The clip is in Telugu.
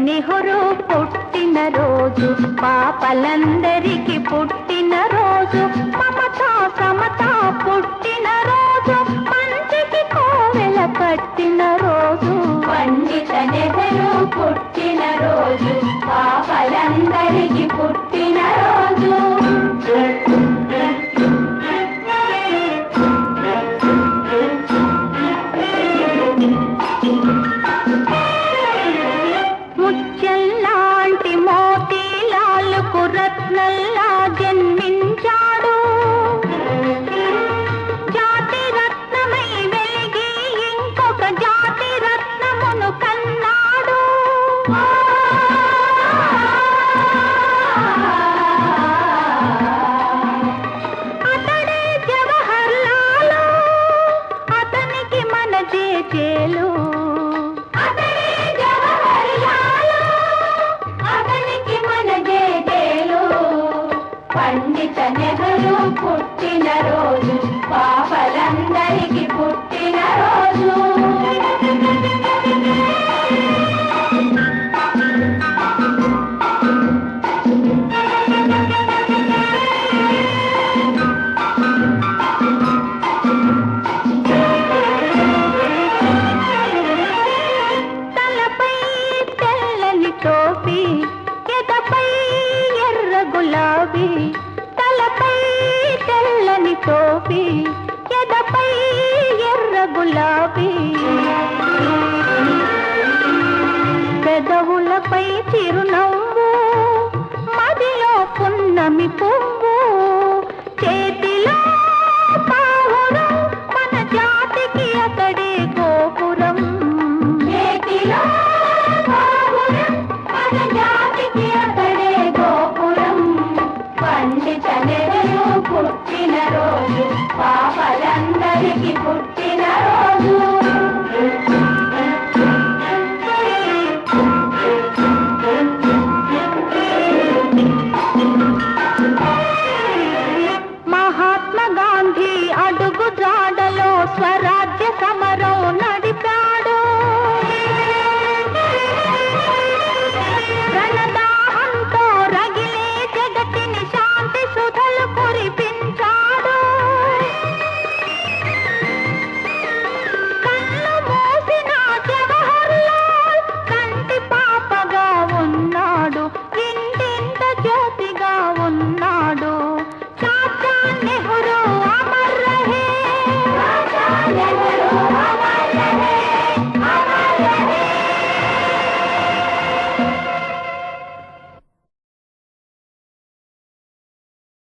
నెహ్రూ పుట్టిన రోజు, పాపలందరికీ పుట్టిన రోజు, మమతా సమతా పుట్టిన రోజు, మంచికి కోవెల కట్టిన రోజు. పండిత నెహ్రూ పుట్టిన రోజు, పాపలందరికీ పుట్టిన రోజు. ముత్యంలాంటి మోతీలాలుకు రత్నల్లా జన్మించాడు, జాతి రత్నమై వెలిగి ఇంకొక జాతి రత్నమును కన్నాడు. అతడే జవహర్ లాలు, అతనికి మన జేజేలు. పండిత నెహ్రూ పుట్టిన రోజు, పాపలందరికీ పుట్టిన రోజు. తలపై తెల్లని టోపీ, ఎదపై ఎర్ర గులాబీ. తలపై తెల్లని టోపీ, ఎదపై ఎర్ర గులాబీ. పెదవులపై చిరునవ్వు, మదిలో పున్నమి పువ్వు. చేతిలో పావురం, మన జాతికి అతడే గోపురం. చేతిలో పావురం, మన